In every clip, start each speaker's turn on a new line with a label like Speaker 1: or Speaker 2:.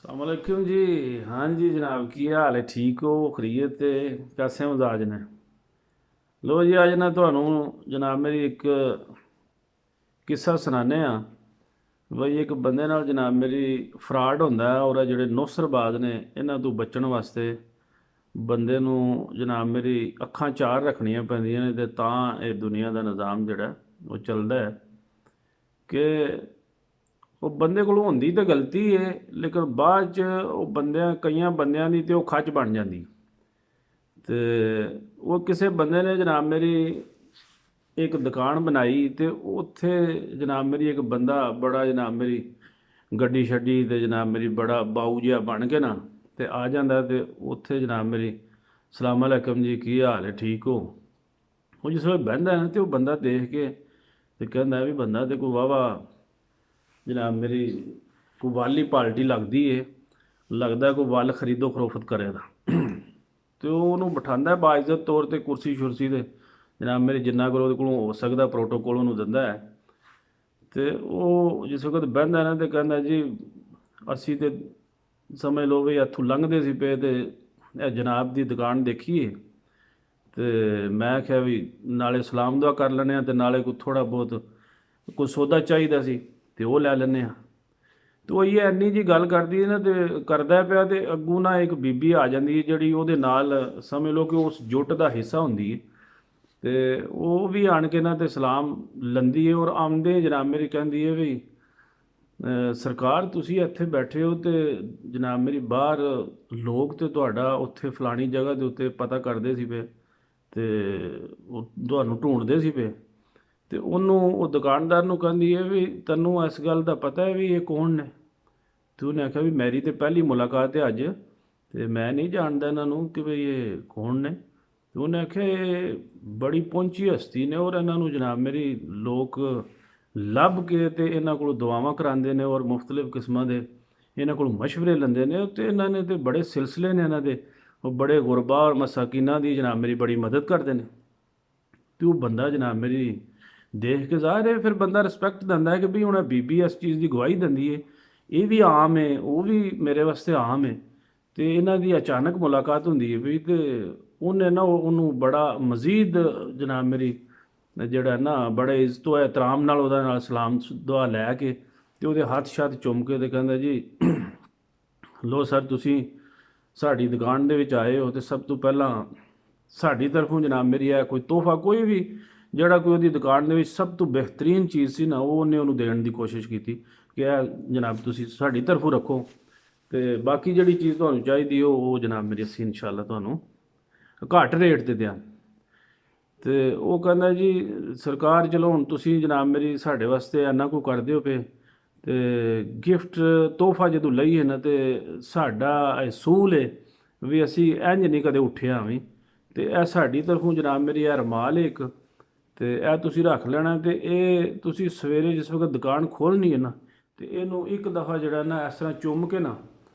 Speaker 1: सलामकुम जी। हाँ जी जनाब, की हाल है? ठीक हो? खरीयत ते कैसे मजाज ने? लो जी, अज ना थानू जनाब मेरी एक किस्सा सुनाने बई एक बंदे नाल जनाब मेरी फ्रॉड होंदा है और ਜਿਹੜੇ ਨੌਸਰਬਾਜ਼ ਨੇ ਇਹਨਾਂ ਤੋਂ ਬਚਣ ਵਾਸਤੇ ਬੰਦੇ ਨੂੰ ਜਨਾਬ ਮੇਰੀ ਅੱਖਾਂ ਚਾਰ ਰੱਖਣੀਆਂ ਪੈਂਦੀਆਂ ਨੇ ਤੇ ਤਾਂ ਇਹ ਦੁਨੀਆ ਦਾ ਨਿਜ਼ਾਮ ਜਿਹੜਾ ਉਹ ਚੱਲਦਾ ਹੈ ਕਿ ਉਹ ਬੰਦੇ ਕੋਲੋਂ ਹੁੰਦੀ ਤਾਂ ਗਲਤੀ ਹੈ ਲੇਕਿਨ ਬਾਅਦ ਚ ਉਹ ਬੰਦਿਆਂ ਕਈਆਂ ਬੰਦਿਆਂ ਦੀ ਤੇ ਉਹ ਖੱਚ ਬਣ ਜਾਂਦੀ ਤੇ ਉਹ ਕਿਸੇ ਬੰਦੇ ਨੇ ਜਨਾਬ ਮੇਰੀ ਇੱਕ ਦੁਕਾਨ ਬਣਾਈ ਤੇ ਉੱਥੇ ਜਨਾਬ ਮੇਰੀ ਇੱਕ ਬੰਦਾ ਬੜਾ ਜਨਾਬ ਮੇਰੀ ਗੱਡੀ ਛੱਡੀ ਤੇ ਜਨਾਬ ਮੇਰੀ ਬੜਾ ਬਾਊ ਜਿਹਾ ਬਣ ਕੇ ਨਾ ਤੇ ਆ ਜਾਂਦਾ ਤੇ ਉੱਥੇ ਜਨਾਬ ਮੇਰੀ ਸਲਾਮ ਅਲੈਕਮ ਜੀ, ਕੀ ਹਾਲ ਹੈ? ਠੀਕ ਹੋ? ਉਹ ਜਿਸ ਵੇਲੇ ਬਹਿੰਦਾ ਹੈ ਨਾ ਤੇ ਉਹ ਬੰਦਾ ਦੇਖ ਕੇ ਤੇ ਕਹਿੰਦਾ ਵੀ ਬੰਦਾ ਤੇ ਕੋਈ ਵਾਹਵਾ ਜਨਾਬ ਮੇਰੀ ਕੋਈ ਵਾਲੀ ਪਾਲਟੀ ਲੱਗਦੀ ਏ, ਲੱਗਦਾ ਕੋਈ ਵੱਲ ਖਰੀਦੋ ਫਰੋਖਤ ਕਰੇ ਦਾ। ਤੇ ਉਹ ਉਹਨੂੰ ਬਿਠਾਉਂਦਾ ਬਾਇਜ਼ਤ ਤੌਰ ਤੇ ਕੁਰਸੀ ਸ਼ੁਰਸੀ ਤੇ ਜਨਾਬ ਮੇਰੇ ਜਿੰਨਾ ਕੋਲ ਉਹਦੇ ਕੋਲੋਂ ਹੋ ਸਕਦਾ ਪ੍ਰੋਟੋਕੋਲ ਉਹਨੂੰ ਦਿੰਦਾ ਹੈ। ਤੇ ਉਹ ਜਿਸ ਵਕਤ ਬਹਿੰਦਾ ਨਾ ਤੇ ਕਹਿੰਦਾ ਜੀ ਅਸੀਂ ਤੇ ਸਮਝ ਲਓ ਵੀ ਇੱਥੋਂ ਲੰਘਦੇ ਸੀ ਪਏ ਤੇ ਇਹ ਜਨਾਬ ਦੀ ਦੁਕਾਨ ਦੇਖੀਏ ਤੇ ਮੈਂ ਆਖਿਆ ਵੀ ਨਾਲੇ ਸਲਾਮ ਦੁਆ ਕਰ ਲੈਂਦੇ ਹਾਂ ਤੇ ਨਾਲੇ ਕੋਈ ਥੋੜ੍ਹਾ ਬਹੁਤ ਕੋਈ ਸੌਦਾ ਚਾਹੀਦਾ ਸੀ ਤੇ ਉਹ ਲੈ ਲੈਂਦੇ ਹਾਂ। ਤੇ ਉਹ ਇਹ ਇੰਨੀ ਜੀ ਗੱਲ ਕਰਦੀ ਹੈ ਨਾ ਤੇ ਕਰਦਾ ਪਿਆ ਤੇ ਅੱਗੋਂ ਨਾ ਇੱਕ ਬੀਬੀ ਆ ਜਾਂਦੀ ਹੈ ਜਿਹੜੀ ਉਹਦੇ ਨਾਲ ਸਮਝ ਲਓ ਕਿ ਉਸ ਜੁੱਟ ਦਾ ਹਿੱਸਾ ਹੁੰਦੀ ਹੈ ਤੇ ਉਹ ਵੀ ਆਣ ਕੇ ਨਾ ਤੇ ਸਲਾਮ ਲੈਂਦੀ ਹੈ ਔਰ ਆਉਂਦੇ ਜਨਾਬ ਮੇਰੀ ਕਹਿੰਦੀ ਹੈ ਵੀ ਸਰਕਾਰ ਤੁਸੀਂ ਇੱਥੇ ਬੈਠੇ ਹੋ ਤੇ ਜਨਾਬ ਮੇਰੀ ਬਾਹਰ ਲੋਕ ਤੇ ਤੁਹਾਡਾ ਉੱਥੇ ਫਲਾਣੀ ਜਗ੍ਹਾ ਦੇ ਉੱਤੇ ਪਤਾ ਕਰਦੇ ਸੀ ਪਏ ਤੇ ਉਹ ਤੁਹਾਨੂੰ ਢੂੰਡਦੇ ਸੀ ਪਏ ਤੇ ਉਹਨੂੰ ਉਹ ਦੁਕਾਨਦਾਰ ਨੂੰ ਕਹਿੰਦੀ ਹੈ ਵੀ ਤੈਨੂੰ ਇਸ ਗੱਲ ਦਾ ਪਤਾ ਹੈ ਵੀ ਇਹ ਕੌਣ ਨੇ? ਤੇ ਉਹਨੇ ਆਖਿਆ ਵੀ ਮੇਰੀ ਤੇ ਪਹਿਲੀ ਮੁਲਾਕਾਤ ਹੈ ਅੱਜ ਤੇ ਮੈਂ ਨਹੀਂ ਜਾਣਦਾ ਇਹਨਾਂ ਨੂੰ ਕਿ ਵੀ ਇਹ ਕੌਣ ਨੇ। ਤੇ ਉਹਨੇ ਆਖਿਆ ਇਹ ਬੜੀ ਪਹੁੰਚੀ ਹਸਤੀ ਨੇ ਔਰ ਇਹਨਾਂ ਨੂੰ ਜਨਾਬ ਮੇਰੀ ਲੋਕ ਲੱਭ ਕੇ ਤੇ ਇਹਨਾਂ ਕੋਲੋਂ ਦੁਆਵਾਂ ਕਰਾਉਂਦੇ ਨੇ ਔਰ ਮੁਖਤਲਿਫ ਕਿਸਮਾਂ ਦੇ ਇਹਨਾਂ ਕੋਲੋਂ ਮਸ਼ਵਰੇ ਲੈਂਦੇ ਨੇ ਤੇ ਇਹਨਾਂ ਨੇ ਤੇ ਬੜੇ ਸਿਲਸਿਲੇ ਨੇ ਇਹਨਾਂ ਦੇ, ਉਹ ਬੜੇ ਗੁਰਬਾ ਔਰ ਮਸਾਕੀਨਾਂ ਦੀ ਜਨਾਬ ਮੇਰੀ ਬੜੀ ਮਦਦ ਕਰਦੇ ਨੇ। ਤੇ ਉਹ ਬੰਦਾ ਜਨਾਬ ਮੇਰੀ ਦੇਖ ਕੇ ਜ਼ਾਹਿਰ ਹੈ ਫਿਰ ਬੰਦਾ ਰਿਸਪੈਕਟ ਦਿੰਦਾ ਹੈ ਕਿ ਵੀ ਹੁਣ ਇਹ ਬੀਬੀ ਇਸ ਚੀਜ਼ ਦੀ ਗਵਾਹੀ ਦਿੰਦੀ ਹੈ, ਇਹ ਵੀ ਆਮ ਹੈ ਉਹ ਵੀ ਮੇਰੇ ਵਾਸਤੇ ਆਮ ਹੈ ਤੇ ਇਹਨਾਂ ਦੀ ਅਚਾਨਕ ਮੁਲਾਕਾਤ ਹੁੰਦੀ ਹੈ ਵੀ ਤੇ ਉਹਨੇ ਨਾ ਉਹਨੂੰ ਬੜਾ ਮਜ਼ੀਦ ਜਨਾਬ ਮੇਰੀ ਜਿਹੜਾ ਨਾ ਬੜੇ ਇੱਜ਼ਤ ਇਹਤਰਾਮ ਨਾਲ ਉਹਦਾ ਨਾਲ ਸਲਾਮ ਦੁਆ ਲੈ ਕੇ ਤੇ ਉਹਦੇ ਹੱਥ ਸ਼ੱਤ ਚੁੰਮ ਕੇ ਤੇ ਕਹਿੰਦਾ ਜੀ ਲੋ ਸਰ ਤੁਸੀਂ ਸਾਡੀ ਦੁਕਾਨ ਦੇ ਵਿੱਚ ਆਏ ਹੋ ਤੇ ਸਭ ਤੋਂ ਪਹਿਲਾਂ ਸਾਡੀ ਤਰਫੋਂ ਜਨਾਬ ਮੇਰੀ ਹੈ ਕੋਈ ਤੋਹਫਾ ਕੋਈ ਵੀ ਜਿਹੜਾ ਕੋਈ ਉਹਦੀ ਦੁਕਾਨ ਦੇ ਵਿੱਚ ਸਭ ਤੋਂ ਬਿਹਤਰੀਨ ਚੀਜ਼ ਸੀ ਨਾ ਉਹ ਉਹਨੇ ਉਹਨੂੰ ਦੇਣ ਦੀ ਕੋਸ਼ਿਸ਼ ਕੀਤੀ ਕਿ ਇਹ ਜਨਾਬ ਤੁਸੀਂ ਸਾਡੀ ਤਰਫੋਂ ਰੱਖੋ ਤੇ ਬਾਕੀ ਜਿਹੜੀ ਚੀਜ਼ ਤੁਹਾਨੂੰ ਚਾਹੀਦੀ ਉਹ ਜਨਾਬ ਮੇਰੀ ਅਸੀਂ ਇਨਸ਼ਾਅੱਲਾ ਤੁਹਾਨੂੰ ਘੱਟ ਰੇਟ ਤੇ ਦਿਆਂ। ਤੇ ਉਹ ਕਹਿੰਦਾ ਜੀ ਸਰਕਾਰ ਚਲੋ ਹੁਣ ਤੁਸੀਂ ਜਨਾਬ ਮੇਰੀ ਸਾਡੇ ਵਾਸਤੇ ਇੰਨਾ ਕੁ ਕਰ ਦਿਓ ਪਏ ਤੇ ਗਿਫਟ ਤੋਹਫਾ ਜਦੋਂ ਲਈਏ ਨਾ ਤੇ ਸਾਡਾ ਅਸੂਲ ਹੈ ਵੀ ਅਸੀਂ ਇੰਝ ਨਹੀਂ ਕਦੇ ਉੱਠਿਆ ਵੀ ਤੇ ਇਹ ਸਾਡੀ ਤਰਫੋਂ ਜਨਾਬ ਮੇਰੀ ਇਹ ਰਮਾਲ ਹੈ ਇੱਕ ਤੇ ਇਹ ਤੁਸੀਂ ਰੱਖ ਲੈਣਾ ਤੇ ਇਹ ਤੁਸੀਂ ਸਵੇਰੇ ਜਿਸ ਵਕਤ ਦੁਕਾਨ ਖੋਲ੍ਹਣੀ ਹੈ ਨਾ ਤੇ ਇਹਨੂੰ ਇੱਕ ਦਫਾ ਜਿਹੜਾ ਨਾ ਇਸ ਤਰ੍ਹਾਂ ਚੁੰਮ ਕੇ ਨਾ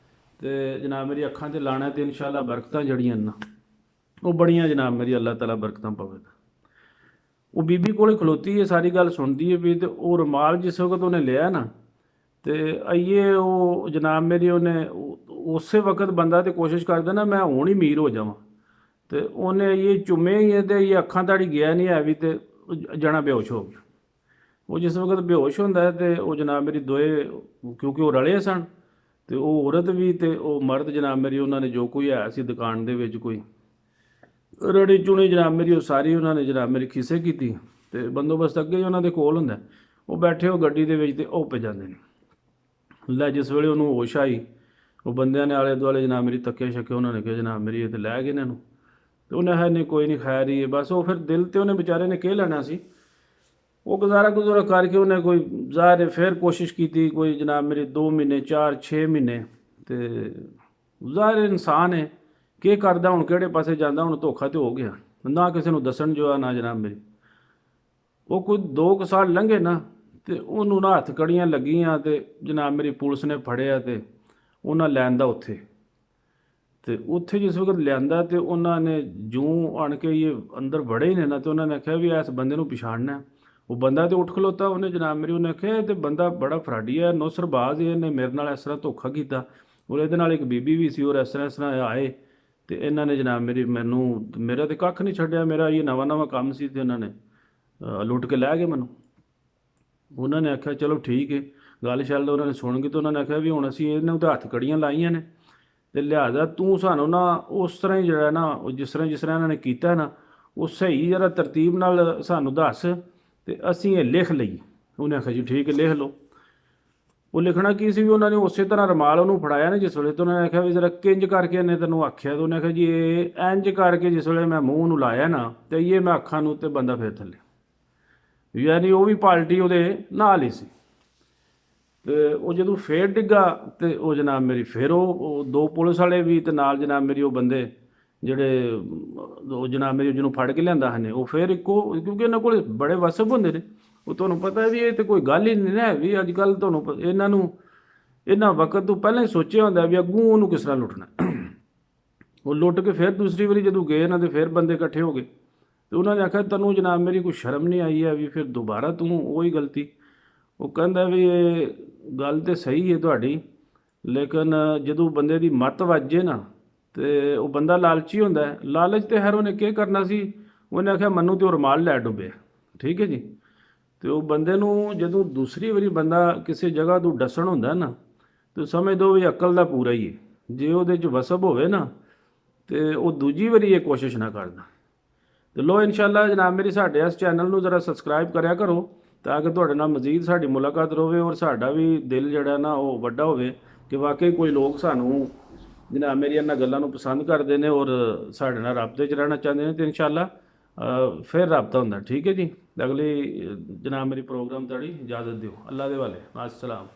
Speaker 1: ਤੇ ਜਨਾਬ ਮੇਰੀ ਅੱਖਾਂ ਤੇ ਲਾਣਾ ਤੇ ਇਨਸ਼ਾਅੱਲਾ ਬਰਕਤਾਂ ਜੜੀਆਂ ਨਾ ਉਹ ਬੜੀਆਂ ਜਨਾਬ ਮੇਰੀ ਅੱਲਾਹ ਤਾਲਾ ਬਰਕਤਾਂ ਪਵੇ। ਉਹ ਬੀਬੀ ਕੋਲੇ ਖਲੋਤੀ ਹੈ ਸਾਰੀ ਗੱਲ ਸੁਣਦੀ ਹੈ ਵੀ ਤੇ ਉਹ ਰੁਮਾਲ ਜਿਸ ਵਕਤ ਉਹਨੇ ਲਿਆ ਨਾ ਤੇ ਆਈਏ ਉਹ ਜਨਾਬ ਮੇਰੀ ਉਹਨੇ ਉਸੇ ਵਕਤ ਬੰਦਾ ਤੇ ਕੋਸ਼ਿਸ਼ ਕਰਦਾ ਨਾ ਮੈਂ ਹੁਣ ਹੀ ਅਮੀਰ ਹੋ ਜਾਵਾਂ ਤੇ ਉਹਨੇ ਇਹ ਚੁੰਮੇ ਹੀ ਤੇ ਇਹ ਅੱਖਾਂ ਤਾੜੀ ਗਿਆ ਨਹੀਂ ਹੈ ਵੀ ਤੇ ਜਣਾ ਬੇਹੋਸ਼ ਹੋ ਗਿਆ। ਉਹ ਜਿਸ ਵਕਤ ਬੇਹੋਸ਼ ਹੁੰਦਾ ਹੈ ਤੇ ਉਹ ਜਨਾਬ ਮੇਰੀ ਦੋਏ ਕਿਉਂਕਿ ਉਹ ਰਲੇ ਸਨ ਤੇ ਉਹ ਔਰਤ ਵੀ ਤੇ ਉਹ ਮਰਦ ਜਨਾਬ ਮੇਰੀ ਉਹਨਾਂ ਨੇ ਜੋ ਕੋਈ ਹੈ ਸੀ ਦੁਕਾਨ ਦੇ ਵਿੱਚ ਕੋਈ ਰੜੀ ਚੁਣੀ ਜਨਾਬ ਮੇਰੀ ਉਹ ਸਾਰੀ ਉਹਨਾਂ ਨੇ ਜਨਾਬ ਮੇਰੀ ਖਿੱਸੇ ਕੀਤੀ ਤੇ ਬੰਦੋਬਸਤ ਅੱਗੇ ਹੀ ਉਹਨਾਂ ਦੇ ਕੋਲ ਹੁੰਦਾ ਉਹ ਬੈਠੇ ਉਹ ਗੱਡੀ ਦੇ ਵਿੱਚ ਤੇ ਉਹ ਪੈ ਜਾਂਦੇ ਨੇ। ਲੈ ਜਿਸ ਵੇਲੇ ਉਹਨੂੰ ਹੋਸ਼ ਆਈ ਉਹ ਬੰਦਿਆਂ ਨੇ ਆਲੇ ਦੁਆਲੇ ਜਨਾਬ ਮੇਰੀ ਤੱਕੇ ਛੱਕੇ ਉਹਨਾਂ ਨੇ ਕਿਹਾ ਜਨਾਬ ਮੇਰੀ ਇਹ ਤੇ ਲੈ ਗਏ ਇਹਨਾਂ ਨੂੰ ਤੇ ਉਹਨੇ ਹੈ ਨਹੀਂ ਕੋਈ ਨਹੀਂ ਖੈਰ ਹੀ ਹੈ ਬਸ ਉਹ ਫਿਰ ਦਿਲ ਤੇ ਉਹਨੇ ਵਿਚਾਰੇ ਨੇ ਕਹਿ ਲੈਣਾ ਸੀ। ਉਹ ਗੁਜ਼ਾਰਾ ਕਰਕੇ ਉਹਨੇ ਕੋਈ ਜ਼ਾਹਿਰ ਫਿਰ ਕੋਸ਼ਿਸ਼ ਕੀਤੀ ਕੋਈ ਜਨਾਬ ਮੇਰੇ 2 ਮਹੀਨੇ 4 6 ਮਹੀਨੇ ਤੇ ਜ਼ਾਹਿਰ ਇਨਸਾਨ ਹੈ ਕੀ ਕਰਦਾ ਹੁਣ ਕਿਹੜੇ ਪਾਸੇ ਜਾਂਦਾ ਹੁਣ ਧੋਖਾ ਤੇ ਹੋ ਗਿਆ ਨਾ ਕਿਸੇ ਨੂੰ ਦੱਸਣ ਜੋ ਆ ਨਾ ਜਨਾਬ ਮੇਰੀ। ਉਹ ਕੋਈ 2 ਸਾਲ ਲੰਘੇ ਨਾ ਤੇ ਉਹਨੂੰ ਨਾ ਹੱਥ ਕੜੀਆਂ ਲੱਗੀਆਂ ਤੇ ਜਨਾਬ ਮੇਰੀ ਪੁਲਿਸ ਨੇ ਫੜਿਆ ਤੇ ਉਹਨਾਂ ਲੈਂਦਾ ਉੱਥੇ ਤੇ ਉੱਥੇ ਜਿਸ ਵਕਤ ਲਿਆਂਦਾ ਤੇ ਉਹਨਾਂ ਨੇ ਜੂੰ ਆਣ ਕੇ ਇਹ ਅੰਦਰ ਵੜੇ ਹੀ ਨੇ ਨਾ ਤੇ ਉਹਨਾਂ ਨੇ ਆਖਿਆ ਵੀ ਇਸ ਬੰਦੇ ਨੂੰ ਪਛਾਣਨਾ। ਉਹ ਬੰਦਾ ਤੇ ਉੱਠ ਖਲੋਤਾ ਉਹਨੇ ਜਨਾਬ ਮੇਰੀ ਉਹਨੇ ਆਖਿਆ ਇਹ ਤੇ ਬੰਦਾ ਬੜਾ ਫਰਾਡੀ ਹੈ ਨੌਸਰਬਾਜ਼ ਇਹਨੇ ਮੇਰੇ ਨਾਲ ਇਸ ਤਰ੍ਹਾਂ ਧੋਖਾ ਕੀਤਾ ਔਰ ਇਹਦੇ ਨਾਲ ਇੱਕ ਬੀਬੀ ਵੀ ਸੀ, ਔਰ ਇਸ ਤਰ੍ਹਾਂ ਆਏ ਤੇ ਇਹਨਾਂ ਨੇ ਜਨਾਬ ਮੇਰਾ ਤੇ ਕੱਖ ਨਹੀਂ ਛੱਡਿਆ। ਮੇਰਾ ਇਹ ਨਵਾਂ ਕੰਮ ਸੀ ਤੇ ਇਹਨਾਂ ਨੇ ਲੁੱਟ ਕੇ ਲੈ ਗਏ ਮੈਨੂੰ। ਉਹਨਾਂ ਨੇ ਆਖਿਆ ਚਲੋ ਠੀਕ ਹੈ, ਗੱਲ ਛੱਡ। ਉਹਨਾਂ ਨੇ ਸੁਣ ਕੇ ਤੇ ਉਹਨਾਂ ਨੇ ਆਖਿਆ ਵੀ ਹੁਣ ਅਸੀਂ ਇਹਨਾਂ ਤੇ ਹੱਥ ਕੜੀਆਂ ਲਾਈਆਂ ਨੇ ਤੇ ਲਿਹਾਜ਼ਾ ਤੂੰ ਸਾਨੂੰ ਨਾ ਉਸ ਤਰ੍ਹਾਂ ਹੀ ਜਿਹੜਾ ਨਾ ਉਹ ਜਿਸ ਤਰ੍ਹਾਂ ਇਹਨਾਂ ਨੇ ਕੀਤਾ ਨਾ, ਉਹ ਸਹੀ ਜਰਾ ਤਰਤੀਬ ਨਾਲ ਸਾਨੂੰ ਦੱਸ ਤੇ ਅਸੀਂ ਇਹ ਲਿਖ ਲਈਏ। ਉਹਨੇ ਆਖਿਆ ਜੀ ਠੀਕ ਹੈ, ਲਿਖ ਲਓ। ਉਹ ਲਿਖਣਾ ਕੀ ਸੀ ਵੀ ਉਹਨਾਂ ਨੇ ਉਸੇ ਤਰ੍ਹਾਂ ਰੁਮਾਲ ਉਹਨੂੰ ਫੜਾਇਆ ਨਾ ਜਿਸ ਵੇਲੇ, ਤੇ ਉਹਨਾਂ ਨੇ ਆਖਿਆ ਵੀ ਜ਼ਰਾ ਕਿੰਜ ਕਰਕੇ ਇਹਨੇ ਤੈਨੂੰ ਆਖਿਆ, ਤੇ ਉਹਨੇ ਆਖਿਆ ਜੀ ਇਹ ਇੰਜ ਕਰਕੇ ਜਿਸ ਵੇਲੇ ਮੈਂ ਮੂੰਹ ਨੂੰ ਲਾਇਆ ਨਾ ਤੇ ਇਹ ਮੈਂ ਅੱਖਾਂ ਨੂੰ ਤੇ ਬੰਦਾ ਫਿਰ ਥੱਲੇ, ਯਾਨੀ ਉਹ ਵੀ ਪਾਰਟੀ ਉਹਦੇ ਨਾਲ ਹੀ ਸੀ। ਤੇ ਉਹ ਜਦੋਂ ਫੇਰ ਡਿੱਗਾ ਤੇ ਉਹ ਜਨਾਬ ਮੇਰੀ ਫਿਰ ਉਹ ਦੋ ਪੁਲਿਸ ਵਾਲੇ ਵੀ ਤੇ ਨਾਲ ਜਨਾਬ ਮੇਰੀ ਉਹ ਬੰਦੇ ਜਿਹੜੇ ਉਹ ਜਨਾਬ ਮੇਰੀ ਜਿਹਨੂੰ ਫੜ ਕੇ ਲਿਆਂਦਾ ਹਨ, ਉਹ ਫਿਰ ਇੱਕੋ, ਕਿਉਂਕਿ ਇਹਨਾਂ ਕੋਲ ਬੜੇ ਵਸਬ ਹੁੰਦੇ ਨੇ। ਉਹ ਤੁਹਾਨੂੰ ਪਤਾ ਵੀ ਇਹ ਤੇ ਕੋਈ ਗੱਲ ਹੀ ਨਹੀਂ ਨਾ ਵੀ ਅੱਜ ਕੱਲ੍ਹ ਤੁਹਾਨੂੰ ਇਹਨਾਂ ਵਕਤ ਤੋਂ ਪਹਿਲਾਂ ਹੀ ਸੋਚਿਆ ਹੁੰਦਾ ਵੀ ਅੱਗੋਂ ਉਹਨੂੰ ਕਿਸ ਤਰ੍ਹਾਂ ਲੁੱਟਣਾ। ਉਹ ਲੁੱਟ ਕੇ ਫਿਰ ਦੂਸਰੀ ਵਾਰੀ ਜਦੋਂ ਗਏ ਇਹਨਾਂ ਦੇ ਫਿਰ ਬੰਦੇ ਇਕੱਠੇ ਹੋ ਗਏ ਤੇ ਉਹਨਾਂ ਨੇ ਆਖਿਆ ਤੈਨੂੰ ਜਨਾਬ ਮੇਰੀ ਕੋਈ ਸ਼ਰਮ ਨਹੀਂ ਆਈ ਹੈ ਵੀ ਫਿਰ ਦੁਬਾਰਾ ਤੂੰ ਉਹੀ ਗਲਤੀ। ਉਹ ਕਹਿੰਦਾ ਵੀ ਇਹ ਗੱਲ ਤਾਂ ਸਹੀ ਹੈ ਤੁਹਾਡੀ, ਲੇਕਿਨ ਜਦੋਂ ਬੰਦੇ ਦੀ ਮੱਤ ਵੱਜੇ ਨਾ ਤੇ ਉਹ ਬੰਦਾ ਲਾਲਚੀ ਹੁੰਦਾ ਹੈ। ਲਾਲਚ ਤੇ ਹਰ ਉਹਨੇ ਕੀ ਕਰਨਾ ਸੀ, ਉਹਨੇ ਆਖਿਆ ਮੈਨੂੰ ਤੇ ਉਹ ਰੁਮਾਲ ਲੈ ਡੁੱਬਿਆ। ਠੀਕ ਹੈ ਜੀ। ਤੇ ਉਹ ਬੰਦੇ ਨੂੰ ਜਦੋਂ ਦੂਸਰੀ ਵਾਰੀ ਬੰਦਾ ਕਿਸੇ ਜਗ੍ਹਾ ਤੋਂ ਡਸਣ ਹੁੰਦਾ ਨਾ ਤੇ ਸਮਝ ਦੋ ਵੀ ਅਕਲ ਦਾ ਪੂਰਾ ਹੀ ਹੈ। ਜੇ ਉਹਦੇ 'ਚ ਵਸਬ ਹੋਵੇ ਨਾ ਤੇ ਉਹ ਦੂਜੀ ਵਾਰੀ ਇਹ ਕੋਸ਼ਿਸ਼ ਨਾ ਕਰਦਾ। ਤੇ ਲੋ ਇਨਸ਼ਾਅੱਲਾ ਜਨਾਬ ਮੇਰੀ ਸਾਡੇ ਇਸ ਚੈਨਲ ਨੂੰ ਜ਼ਰਾ ਸਬਸਕ੍ਰਾਈਬ ਕਰਿਆ ਕਰੋ ਤਾਂ ਕਿ ਤੁਹਾਡੇ ਨਾਲ ਮਜ਼ੀਦ ਸਾਡੀ ਮੁਲਾਕਾਤ ਰਹੇ ਔਰ ਸਾਡਾ ਵੀ ਦਿਲ ਜਿਹੜਾ ਨਾ ਉਹ ਵੱਡਾ ਹੋਵੇ ਕਿ ਵਾਕਈ ਕੋਈ ਲੋਕ ਸਾਨੂੰ ਜਨਾਬ ਮੇਰੀ ਇਹਨਾਂ ਗੱਲਾਂ ਨੂੰ ਪਸੰਦ ਕਰਦੇ ਨੇ ਔਰ ਸਾਡੇ ਨਾਲ ਰਾਬਤੇ 'ਚ ਰਹਿਣਾ ਚਾਹੁੰਦੇ ਨੇ। ਤੇ ਇਨਸ਼ਾਅੱਲਾ ਫਿਰ ਰਾਬਤਾ ਹੁੰਦਾ। ਠੀਕ ਹੈ ਜੀ। ਅਗਲੀ ਜਨਾਬ ਮੇਰੀ ਪ੍ਰੋਗਰਾਮ ਤੁਹਾਡੀ ਇਜਾਜ਼ਤ ਦਿਓ। ਅੱਲਾ ਦੇ ਵਾਲੇ, अस्सलाम।